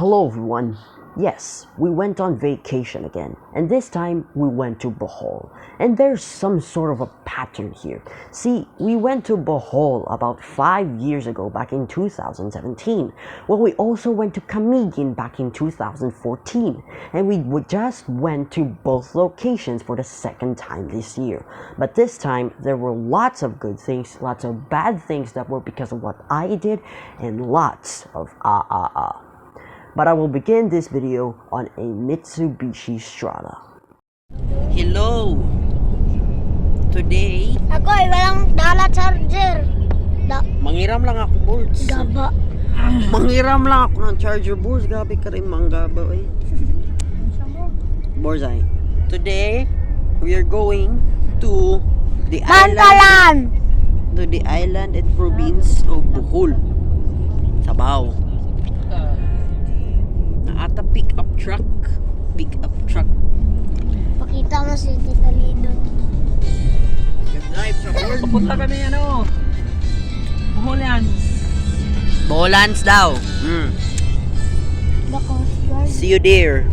Hello everyone. Yes, we went on vacation again, and this time we went to Bohol. And there's some sort of a pattern here. See, we went to Bohol about 5 years ago back in 2017. Well, we also went to Camiguin back in 2014, and we just went to both locations for the second time this year. But this time there were lots of good things, lots of bad things that were because of what I did, and lots of But I will begin this video on a Mitsubishi Strada. Hello! Today... Ako ay walang dala charger. Mangiram lang ako, boards. Gaba. Mangiram lang ako ng charger, boards. Gabi ka rin manggaba, eh. Boards, ay. Today, we are going to the Andalan. To the island and province of Bohol. Sabaw. Ata pick-up truck. Pakita mo si Tita Lido. Drive sa board. Papunta kami Boholans. Boholans daw. The Coast Guard. See you there.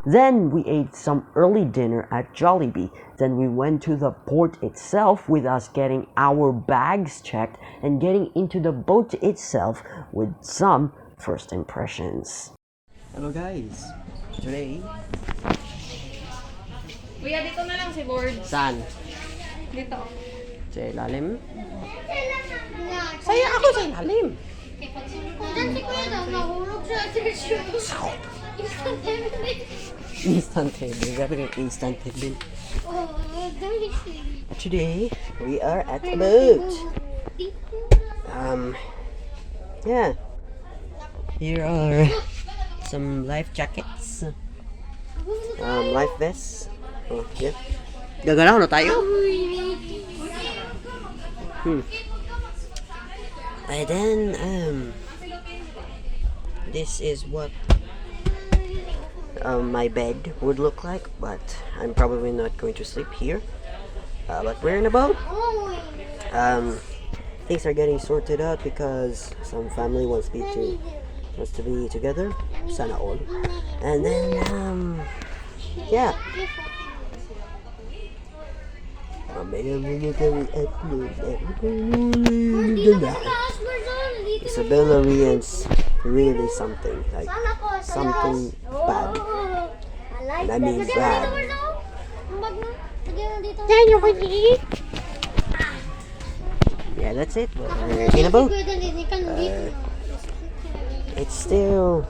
Then we ate some early dinner at Jollibee. Then we went to the port itself with us getting our bags checked and getting into the boat itself with some first impressions. Hello guys. Today. Kuya, dito na lang si Board. Saan? Dito. Sa ilalim? Saya ako sa ilalim. Kung dyan si Kuya daw, nahulog siya sa shoes. Instant table. Grabe ng instant table. Oh, dami siya. Today, we are at the boat. Yeah. Here are some life jackets. Life vests. Oh, yeah. Gagalaw na tayo. And then, this is what my bed would look like, but I'm probably not going to sleep here. But we're in a boat. Things are getting sorted out because some family wants to be together. Sana all. And then, yeah. Isabella Rian's really something, like something bad. And I mean bad. Yeah, that's it. We're in a boat. It's still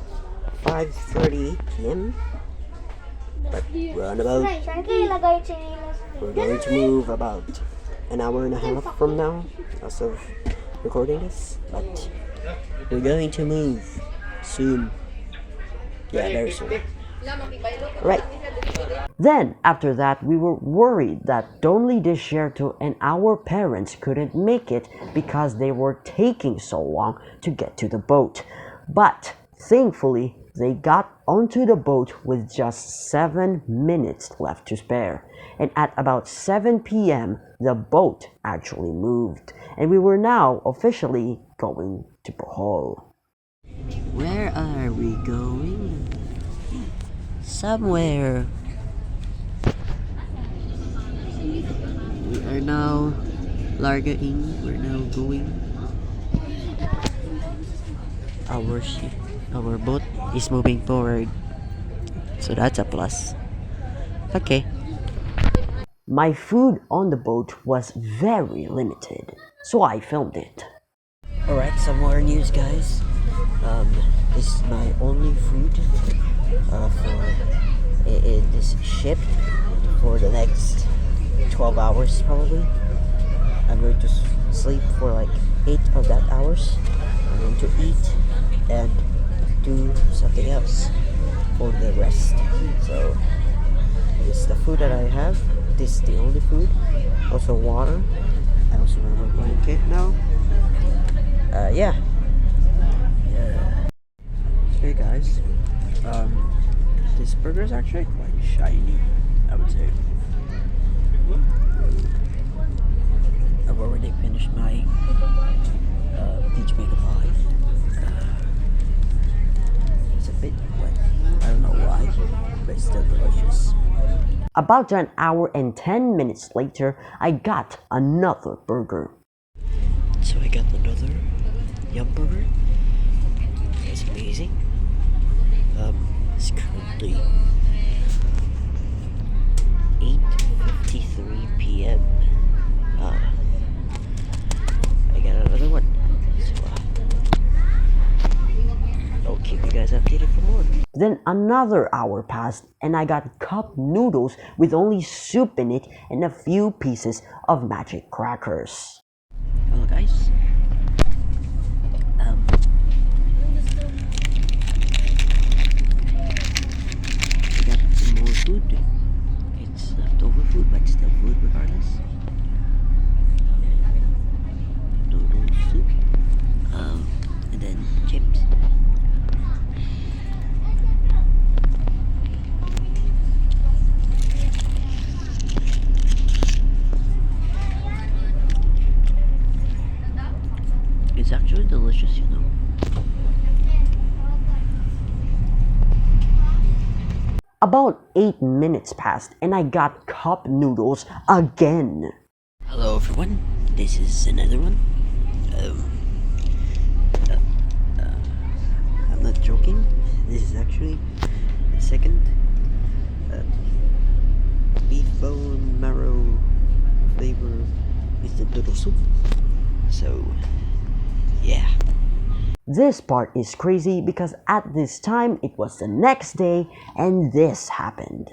5:30 p.m. But we're on a boat. We're going to move about an hour and a half from now as of recording this. But we're going to move soon. Yeah, very soon. Right. Then, after that, we were worried that Donli Desierto and our parents couldn't make it because they were taking so long to get to the boat. But, thankfully, they got onto the boat with just 7 minutes left to spare. And at about 7 p.m., the boat actually moved. And we were now officially going to Bohol. Where are we going? Somewhere. We are now largaing. We're now going. Our boat is moving forward, so that's a plus. Okay. My food on the boat was very limited, so I filmed it. Alright, some more news, guys. This is my only food in this ship for the next 12 hours probably. I'm going to sleep for like 8 of that hours. I'm going to eat and do something else for the rest. So this is the food that I have. This is the only food. Also water. I also have a blanket now. Yeah. Hey guys. This burger is actually quite shiny, I would say. I've already finished my peach mango pie. About an hour and 10 minutes later, I got another burger. So I got another Yum Burger. It's amazing. It's currently 8:53 p.m. I got another one. So, I'll keep you guys updated for more. Then another hour passed and I got cup noodles with only soup in it and a few pieces of magic crackers. Hello guys. We got some more food. It's leftover food, but still food regardless. Noodle soup. And then chips. It's actually delicious, you know. About 8 minutes passed and I got cup noodles again. Hello everyone, this is another one. I'm not joking, this is actually the second beef bone marrow flavor with the noodle soup. So yeah. This part is crazy because at this time it was the next day and this happened.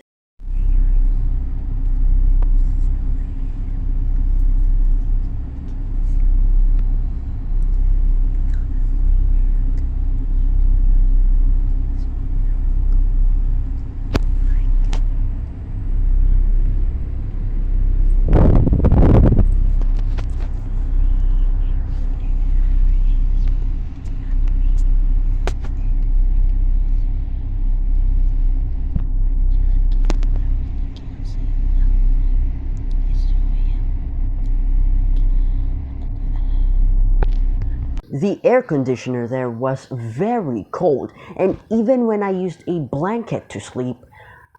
The air conditioner there was very cold, and even when I used a blanket to sleep,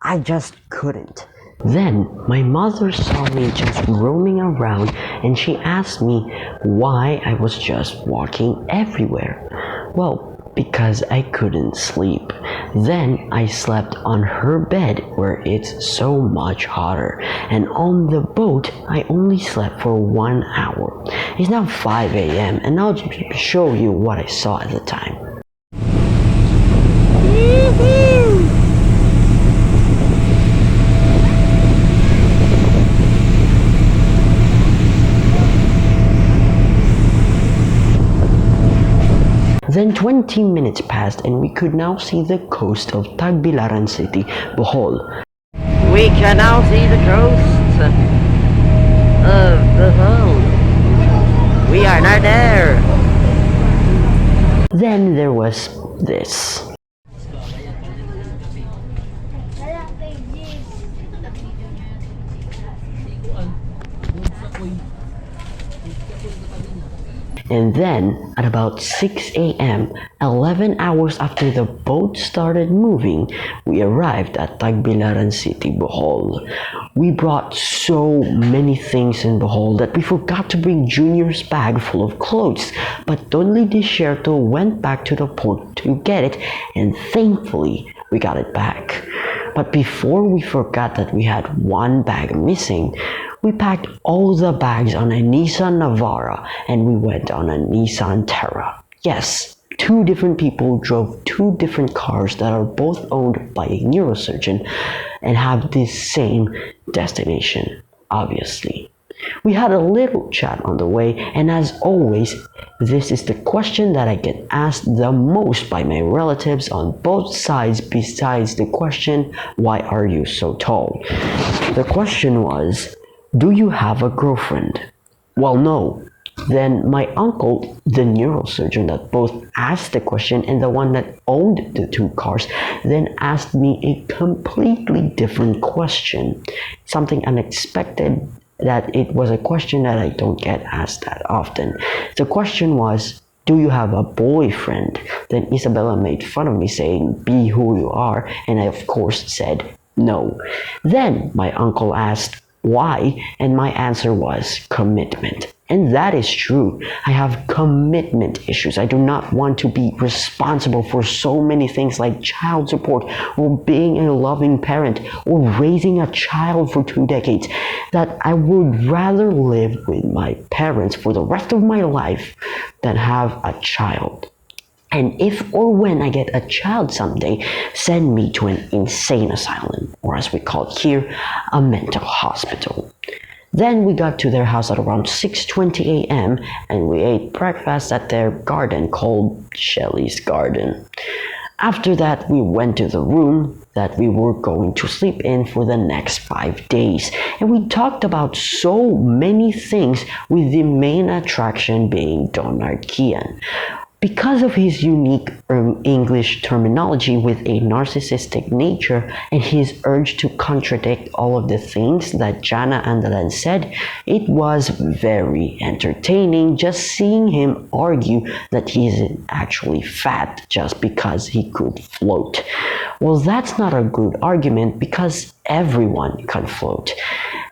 I just couldn't. Then my mother saw me just roaming around and she asked me why I was just walking everywhere. Well, because I couldn't sleep. Then I slept on her bed where it's so much hotter, and on the boat I only slept for 1 hour. It's now 5 a.m. and I'll show you what I saw at the time. Then 20 minutes passed and we could now see the coast of Tagbilaran City, Bohol. We can now see the coast of Bohol. We are not there. Then there was this. And then, at about 6 a.m., 11 hours after the boat started moving, we arrived at Tagbilaran City, Bohol. We brought so many things in Bohol that we forgot to bring Junior's bag full of clothes, but Donly Desierto went back to the port to get it, and thankfully, we got it back. But before we forgot that we had one bag missing, we packed all the bags on a Nissan Navara and we went on a Nissan Terra. Yes, two different people drove two different cars that are both owned by a neurosurgeon and have the same destination, obviously. We had a little chat on the way, and as always, this is the question that I get asked the most by my relatives on both sides besides the question, why are you so tall? The question was, do you have a girlfriend? Well, no. Then my uncle, the neurosurgeon that both asked the question and the one that owned the two cars, then asked me a completely different question. Something unexpected, that it was a question that I don't get asked that often. The question was, do you have a boyfriend? Then Isabella made fun of me saying, be who you are, and I of course said, no. Then my uncle asked why, and my answer was commitment. And that is true. I have commitment issues. I do not want to be responsible for so many things like child support or being a loving parent or raising a child for 2 decades, that I would rather live with my parents for the rest of my life than have a child. And if or when I get a child someday, send me to an insane asylum, or as we call it here, a mental hospital. Then we got to their house at around 6:20 a.m. and we ate breakfast at their garden called Shelley's Garden. After that, we went to the room that we were going to sleep in for the next 5 days. And we talked about so many things, with the main attraction being Donarkian. Because of his unique English terminology with a narcissistic nature and his urge to contradict all of the things that Jana Andalan said, it was very entertaining just seeing him argue that he isn't actually fat just because he could float. Well, that's not a good argument because everyone can float.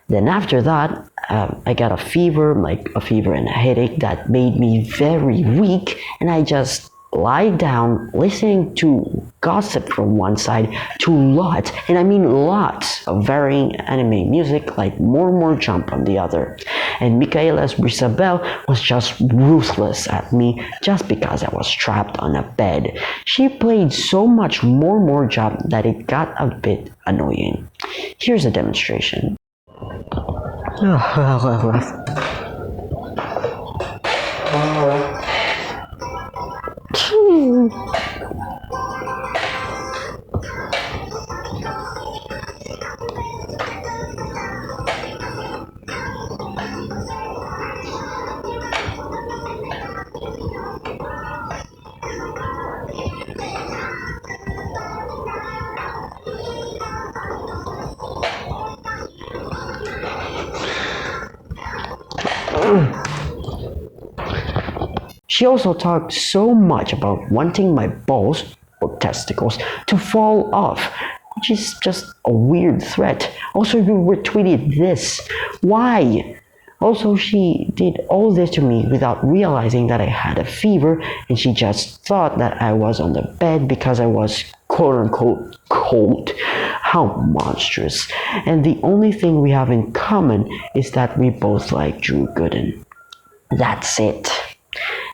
Then after that, I got a fever and a headache that made me very weak, and I just lied down listening to gossip from one side to lots, and I mean lots, of varying anime music like More Jump on the other. And Mikhaela Risabelle was just ruthless at me just because I was trapped on a bed. She played so much More Jump that it got a bit annoying. Here's a demonstration. She also talked so much about wanting my balls or testicles to fall off, which is just a weird threat. Also, you retweeted this. Why? Also, she did all this to me without realizing that I had a fever, and she just thought that I was on the bed because I was quote-unquote cold. How monstrous. And the only thing we have in common is that we both like Drew Gooden. That's it.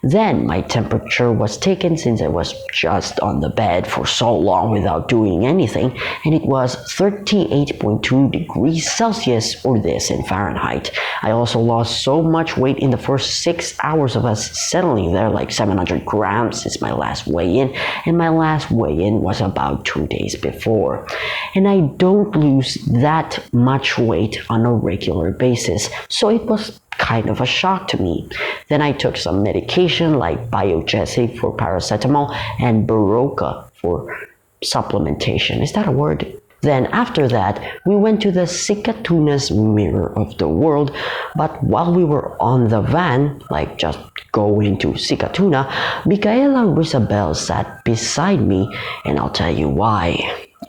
Then my temperature was taken since I was just on the bed for so long without doing anything, and it was 38.2 degrees Celsius, or this in Fahrenheit. I also lost so much weight in the first 6 hours of us settling there, like 700 grams since my last weigh-in, and my last weigh-in was about 2 days before. And I don't lose that much weight on a regular basis, so it was kind of a shock to me. Then I took some medication like Biogesic for paracetamol and Baroka for supplementation. Is that a word? Then after that, we went to the Sikatuna's Mirror of the World, but while we were on the van, like just going to Sikatuna, Mikhaela Risabelle sat beside me, and I'll tell you why.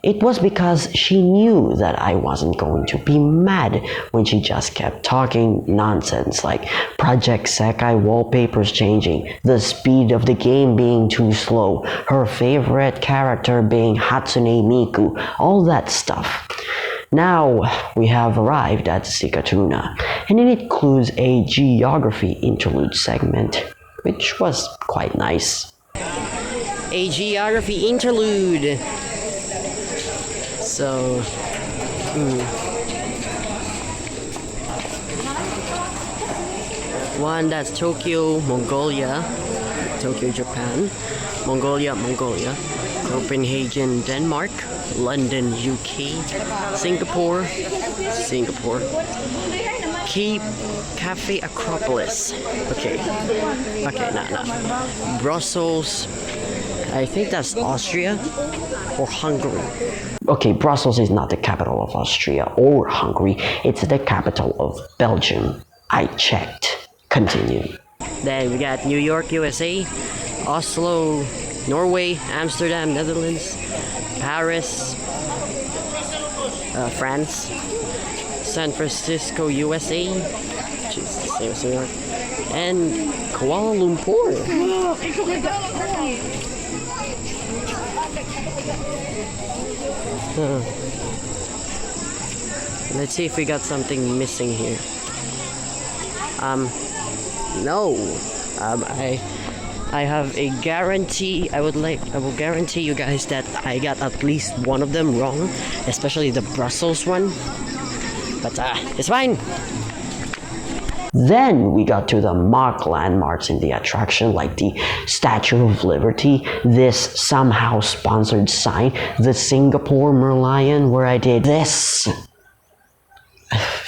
It was because she knew that I wasn't going to be mad when she just kept talking nonsense like Project Sekai wallpapers changing, the speed of the game being too slow, her favorite character being Hatsune Miku, all that stuff. Now we have arrived at Sikatuna, and it includes a geography interlude segment, which was quite nice. A geography interlude. So, one, that's Tokyo, Mongolia, Tokyo, Japan, Mongolia, Copenhagen, Denmark, London, UK, Singapore, Cafe Acropolis, Brussels, I think that's Austria or Hungary. Okay, Brussels is not the capital of Austria or Hungary. It's the capital of Belgium. I checked. Continue. Then we got New York, USA, Oslo, Norway, Amsterdam, Netherlands, Paris, France, San Francisco, USA, which is the same as New York, and Kuala Lumpur. Let's see if we got something missing here. No. I have a guarantee. I will guarantee you guys that I got at least one of them wrong, especially the Brussels one. But it's fine. Then we got to the mock landmarks in the attraction, like the Statue of Liberty, this somehow sponsored sign, the Singapore Merlion, where I did this.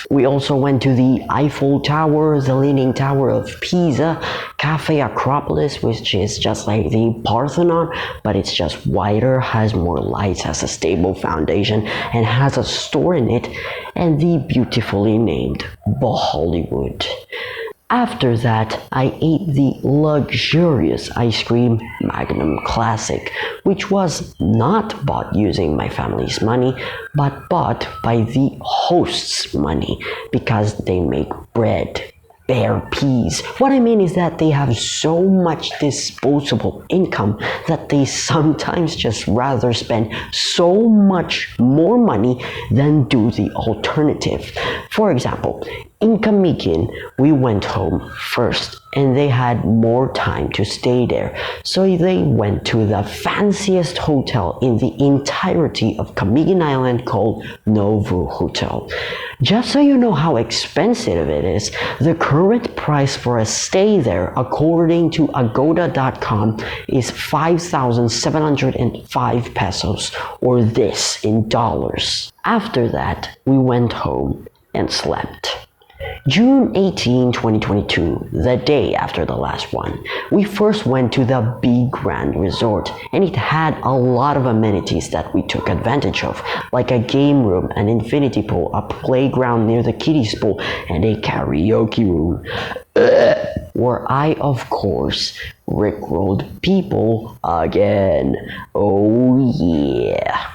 We also went to the Eiffel Tower, the Leaning Tower of Pisa, Cafe Acropolis, which is just like the Parthenon, but it's just wider, has more lights, has a stable foundation, and has a store in it, and the beautifully named Bohol. After that, I ate the luxurious ice cream Magnum Classic, which was not bought using my family's money, but bought by the host's money because they make bread, bare peas. What I mean is that they have so much disposable income that they sometimes just rather spend so much more money than do the alternative. For example, in Camiguin, we went home first and they had more time to stay there. So they went to the fanciest hotel in the entirety of Camiguin Island called Novu Hotel. Just so you know how expensive it is, the current price for a stay there, according to agoda.com, is 5,705 pesos, or this in dollars. After that, we went home and slept. June 18, 2022, the day after the last one, we first went to the Big Grand Resort, and it had a lot of amenities that we took advantage of, like a game room, an infinity pool, a playground near the kiddies pool, and a karaoke room, where I, of course, rickrolled people again. Oh yeah.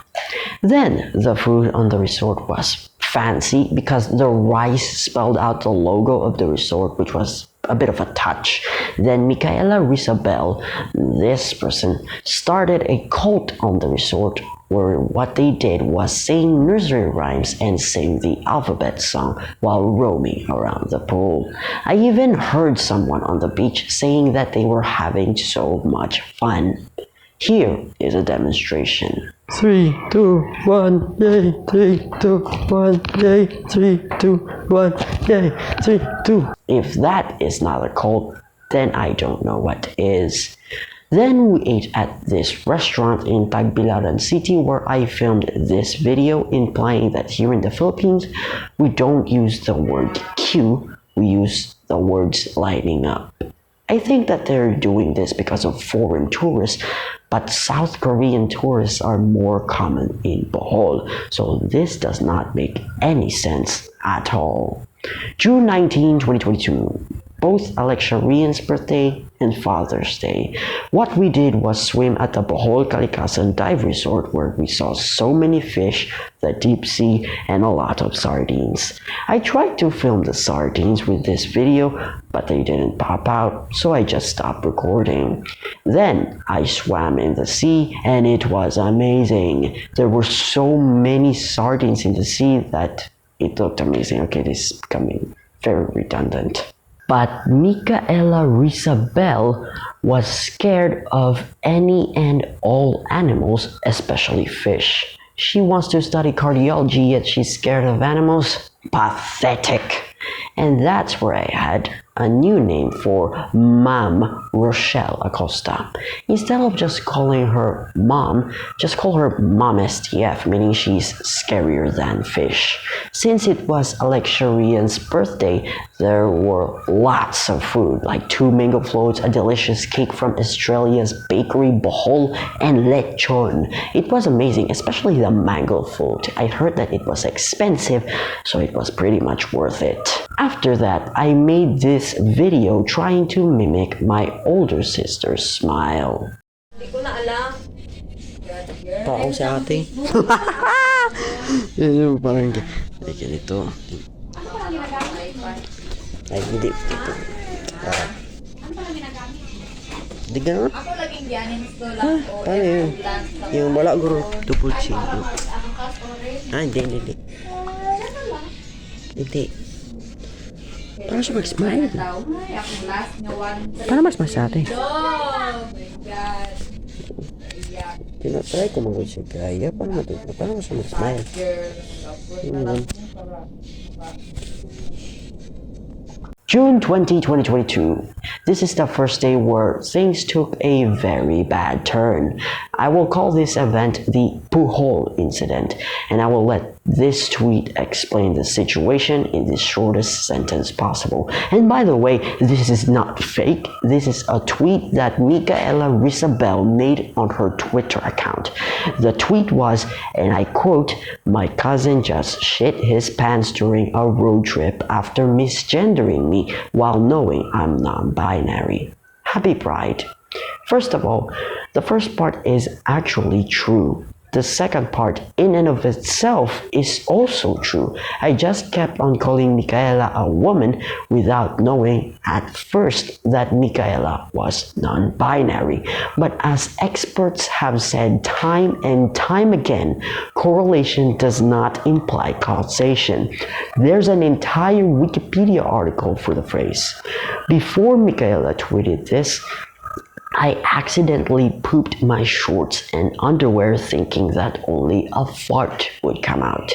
Then the food on the resort was fancy because the rice spelled out the logo of the resort, which was a bit of a touch. Then Mikhaela Risabelle, this person, started a cult on the resort where what they did was sing nursery rhymes and sing the alphabet song while roaming around the pool. I even heard someone on the beach saying that they were having so much fun. Here is a demonstration. 3, 2, 1, yay, 3, 2, 1, yay, 3, 2, 1, yay, 3, 2. If that is not a cult, then I don't know what is. Then we ate at this restaurant in Tagbilaran City where I filmed this video, implying that here in the Philippines, we don't use the word queue, we use the words lining up. I think that they're doing this because of foreign tourists, but South Korean tourists are more common in Bohol, so this does not make any sense at all. June 19, 2022, both Alexia Rian's birthday and Father's Day. What we did was swim at the Bohol Kalikasan Dive Resort where we saw so many fish, the deep sea, and a lot of sardines. I tried to film the sardines with this video, but they didn't pop out, so I just stopped recording. Then I swam in the sea and it was amazing. There were so many sardines in the sea that it looked amazing. Okay, this is becoming very redundant. But Mikhaela Risabelle was scared of any and all animals, especially fish. She wants to study cardiology, yet she's scared of animals? Pathetic. And that's where I had a new name for Ma'am Rochelle Acosta. Instead of just calling her Mom, just call her Mom STF, meaning she's scarier than fish. Since it was Alexia Rian's birthday, there were lots of food, like 2 mango floats, a delicious cake from Australia's bakery Bohol, and lechon. It was amazing, especially the mango float. I heard that it was expensive, so it was pretty much worth it. After that, I made this video trying to mimic my older sister's smile. Tao si ate. Yun yung parang ganito. Ay, hindi. Ito. Hindi gano'n? Ako laging dianin ko Ah, lang. paano yun? Yung wala guro. Double chin. Ah, hindi. Hindi. Paano siya mag-smile? Ay, ako last nga 1-3. Paano mas masate? Oh my God. Tinatry ko mag siya kaya. Paano mo siya mag-smile? June 20, 2022. This is the first day where things took a very bad turn. I will call this event the Bohol incident, and I will let this tweet explain the situation in the shortest sentence possible. And by the way, this is not fake. This is a tweet that Mikhaela Risabelle made on her Twitter account. The tweet was, and I quote, "My cousin just shit his pants during a road trip after misgendering me while knowing I'm non-binary. Happy Pride." First of all, the first part is actually true. The second part, in and of itself, is also true. I just kept on calling Mikhaela a woman without knowing at first that Mikhaela was non-binary. But as experts have said time and time again, correlation does not imply causation. There's an entire Wikipedia article for the phrase. Before Mikhaela tweeted this, I accidentally pooped my shorts and underwear thinking that only a fart would come out.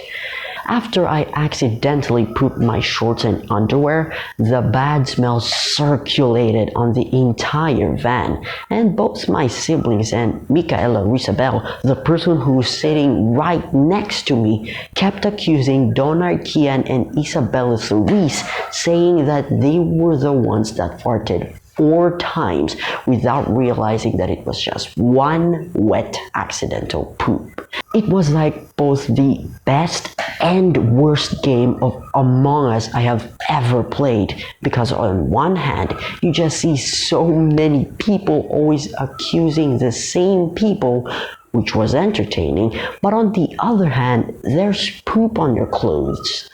After I accidentally pooped my shorts and underwear, the bad smell circulated on the entire van, and both my siblings and Mikhaela Risabelle, the person who was sitting right next to me, kept accusing Donar Kian and Isabella Therese, saying that they were the ones that farted 4 times without realizing that it was just one wet accidental poop. It was like both the best and worst game of Among Us I have ever played, because on one hand, you just see so many people always accusing the same people, which was entertaining, but on the other hand, there's poop on your clothes.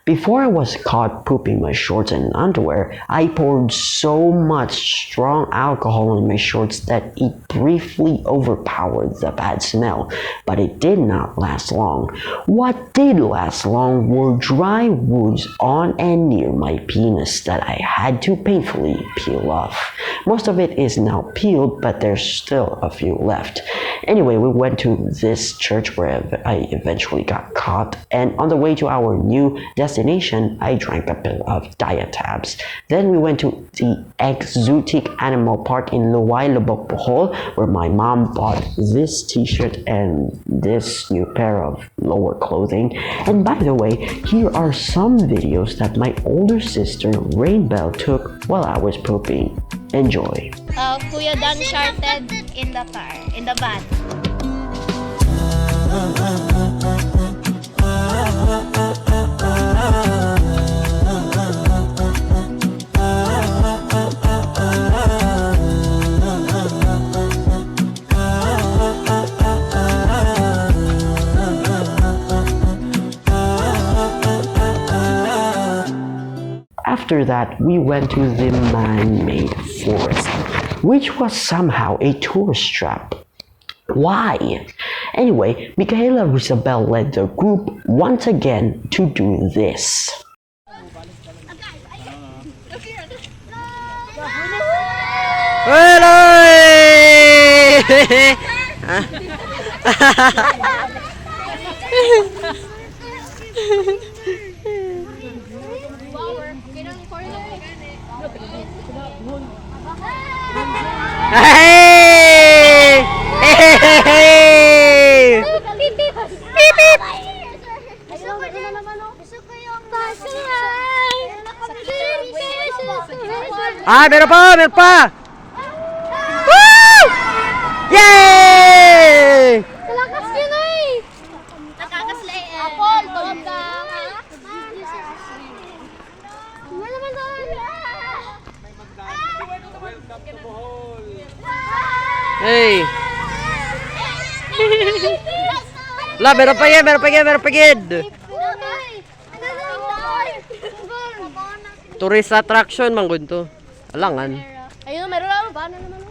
Before I was caught pooping my shorts and underwear, I poured so much strong alcohol in my shorts that it briefly overpowered the bad smell, but it did not last long. What did last long were dry wounds on and near my penis that I had to painfully peel off. Most of it is now peeled, but there's still a few left. Anyway, we went to this church where I eventually got caught, and on the way to our new destination, I drank a bit of Diatabs. Then we went to the exotic animal park in Luwai, Lubok, Bohol, where my mom bought this t-shirt and this new pair of lower clothing. And by the way, here are some videos that my older sister Rainbell took while I was pooping. Enjoy. Kuya Dan sharted in the car, in the van. After that, we went to the man-made forest, which was somehow a tourist trap. Why? Anyway, Mikhaela Risabelle led the group once again to do this. Hey! Hey! Ah, meron pa! Meron pa! Woo! Yay! Malakas yun eh! Nakakaslay eh. Apol, tulog ka. Wala naman doon. Hey! La, meron pa yan, meron pa yan, meron pa yan. Tourist attraction, manggod to. Alangan. Ayun, meron lang. Paano naman?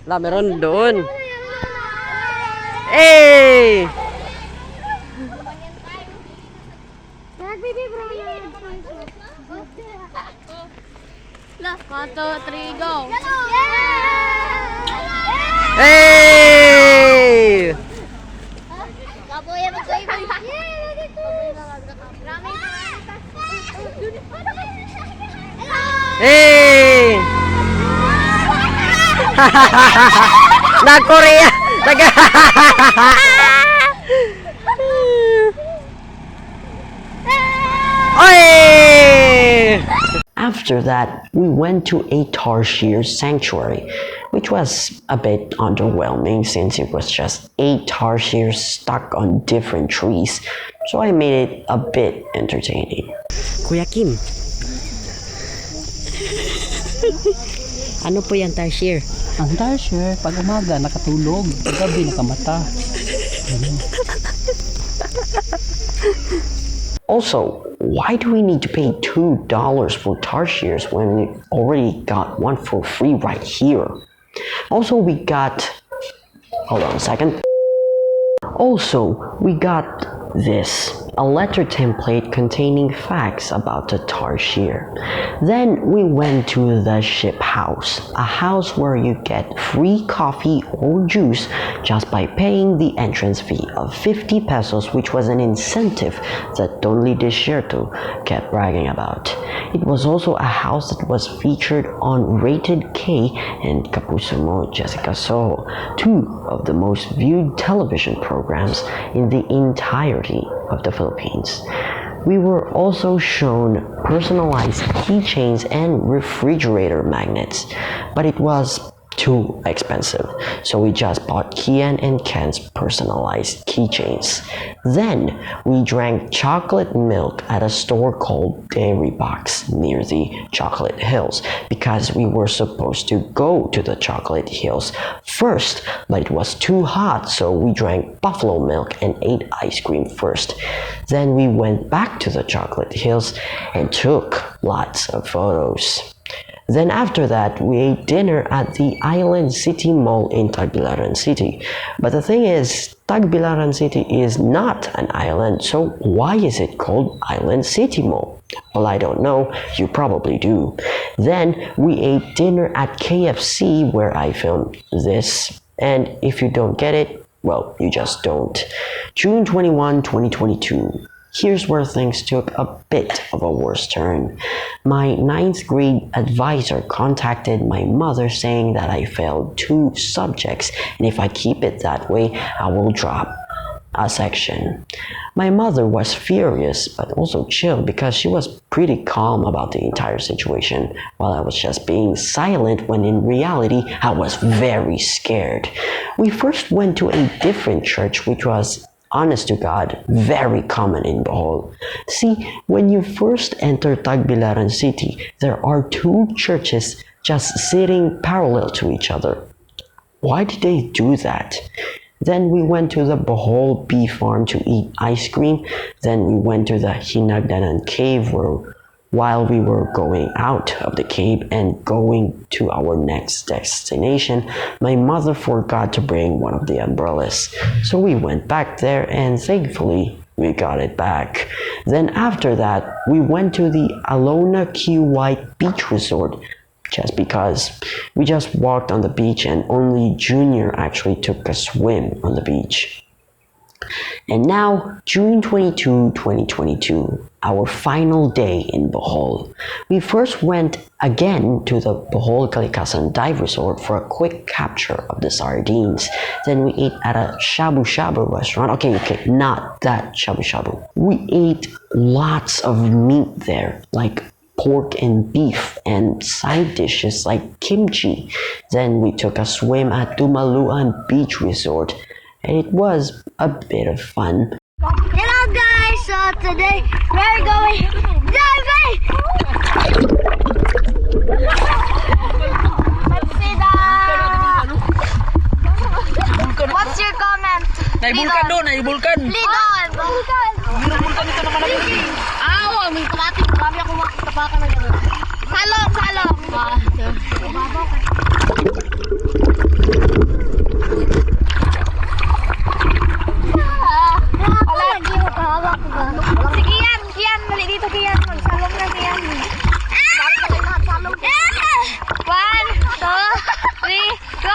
La, meron doon. Hey! La, 1, 2, 3, go! Hey! Kaboya mo kayo. Hey! Nag-Korea! Oy! After that, we went to a tarsier sanctuary, which was a bit underwhelming since it was just 8 tarsiers stuck on different trees, so I made it a bit entertaining. Kuya Kim, ano po yung tarsier? Ang tarsier, pag umaga nakatulog, pag gabi nakamata. Also, why do we need to pay $2 for tarsiers when we already got one for free right here? Also, we got... Hold on a second. Also, we got this, a letter template containing facts about the tarsier. Then we went to the ship house, a house where you get free coffee or juice just by paying the entrance fee of 50 pesos, which was an incentive that Donli Desierto kept bragging about. It was also a house that was featured on Rated K and Kapusumo Jessica Soho, 2 of the most viewed television programs in the entirety of the Philippines. We were also shown personalized keychains and refrigerator magnets, but it was too expensive, so we just bought Kian and Ken's personalized keychains. Then we drank chocolate milk at a store called Dairy Box near the Chocolate Hills because we were supposed to go to the Chocolate Hills first, but it was too hot, so we drank buffalo milk and ate ice cream first. Then we went back to the Chocolate Hills and took lots of photos. Then after that, we ate dinner at the Island City Mall in Tagbilaran City. But the thing is, Tagbilaran City is not an island, so why is it called Island City Mall? Well, I don't know. You probably do. Then we ate dinner at KFC where I filmed this. And if you don't get it, well, you just don't. June 21, 2022. Here's where things took a bit of a worse turn. My 9th grade advisor contacted my mother saying that I failed 2 subjects, and if I keep it that way, I will drop a section. My mother was furious, but also chill because she was pretty calm about the entire situation, while I was just being silent when in reality, I was very scared. We first went to a different church, which was, honest to God, very common in Bohol. See, when you first enter Tagbilaran City, there are 2 churches just sitting parallel to each other. Why did they do that? Then we went to the Bohol bee farm to eat ice cream. Then we went to the Hinagdanan cave while we were going out of the cave and going to our next destination, my mother forgot to bring one of the umbrellas. So we went back there and thankfully we got it back. Then after that, we went to the Alona Key White Beach Resort just because we just walked on the beach and only Junior actually took a swim on the beach. And now, June 22, 2022, our final day in Bohol. We first went again to the Bohol Kalikasan Dive Resort for a quick capture of the sardines. Then we ate at a shabu shabu restaurant. Okay, not that shabu shabu. We ate lots of meat there, like pork and beef and side dishes like kimchi. Then we took a swim at Tumaluan Beach Resort, and it was a bit of fun. Hello guys, so today we're going diving! Let's see that! What's your comment? Naibulkan doon, may bulkan. Lidon! Bulkan! Bulkan ito naman ako. Awa, may kalati. Marami ako makatapakan na gano'n. Salong! Salong! Babaw ka. Wala, hindi mo kahawak ko ba? Si Kian! Kian! Mali dito, Kian! Magsalong na, Kian! Balik ka lang lahat, salong! 1, 2, 3, go!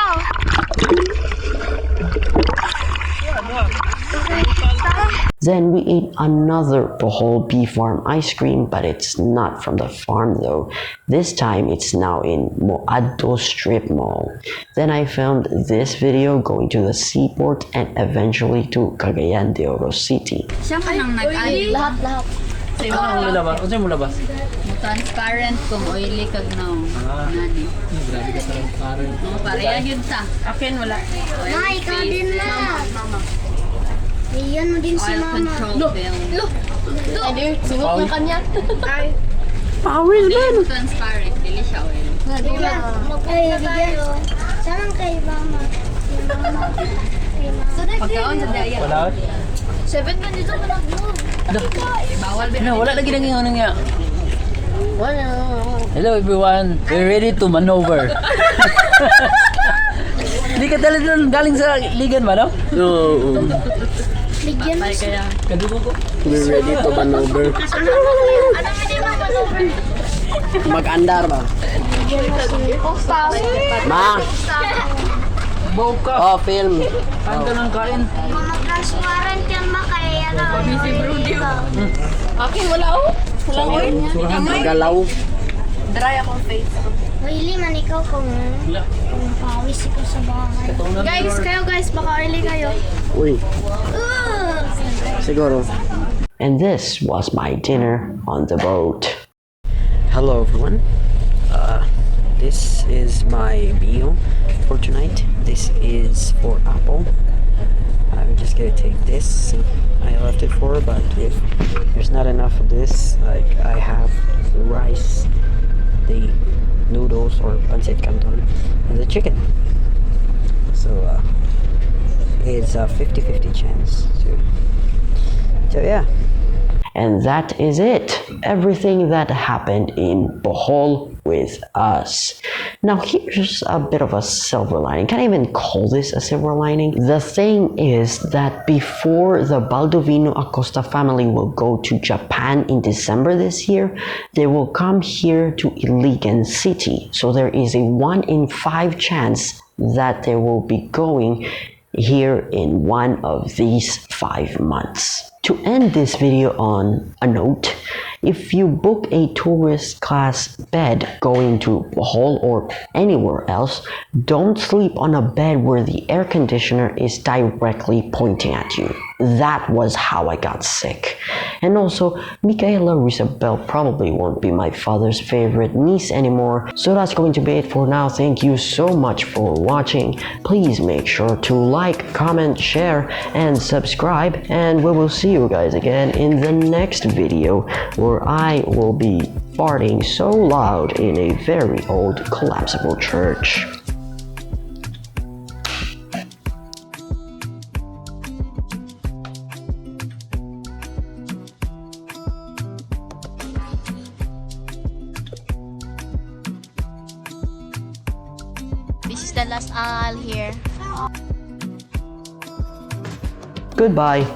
Then we ate another Bohol beef farm ice cream, but it's not from the farm though. This time it's now in Moaddo Strip Mall. Then I filmed this video going to the seaport and eventually to Cagayan de Oro City. Siya man ang nag-ay. Lahat. Ano mo labas? Ano mo labas? Transparent kung oily kag now. Nani. Grabe ka transparent. Pareha yun ta. Akin wala. Ma, ikaw din na. Iyan mo din si Oil mama. control film. Ay, sugot ng kanya. Ay, Pawis man! Transparent. Dili siya oil. bigyan. Bigyan. Saan kay mama? Pagkaon sa daya. Wala? 7 man dito ko nag-move. Bawal ba? Ano, wala lagi nang ano nga. Wala. Hello everyone, we're ready to maneuver. Hindi ka talaga galing sa ligan ba, no? No, Bigyan mo siya. Kadugo ko. we're ready to maneuver. Ano pwede mo maneuver? Mag-andar ba? Bigyan mo si Ma! Bow ka. Oh, film. Saan ka nang kain? Mama transparent yan ma kaya Si Brody. Okay, wala oh. Wala oil. Galaw. Dry akong face. Oily man ikaw kung pawis ikaw sa bahay. Guys, guys, baka oily kayo. Uy, siguro. And this was my dinner on the boat. Hello everyone. This is my meal for tonight. This is for apple. I'm just gonna take this. I left it for her, but if there's not enough of this, like I have the rice, the noodles or pancit canton, and the chicken. So it's a 50-50 chance. So yeah. And that is it. Everything that happened in Bohol with us. Now here's a bit of a silver lining. Can I even call this a silver lining? The thing is that before the Baldovino Acosta family will go to Japan in December this year, they will come here to Iligan City. So there is a 1 in 5 chance that they will be going here in one of these 5 months. To end this video on a note, if you book a tourist class bed going to Bohol or anywhere else, don't sleep on a bed where the air conditioner is directly pointing at you. That was how I got sick. And also, Mikhaela Risabelle probably won't be my father's favorite niece anymore. So that's going to be it for now. Thank you so much for watching. Please make sure to like, comment, share, and subscribe. And we will see you guys again in the next video where I will be farting so loud in a very old collapsible church. This is the last aisle here. Goodbye.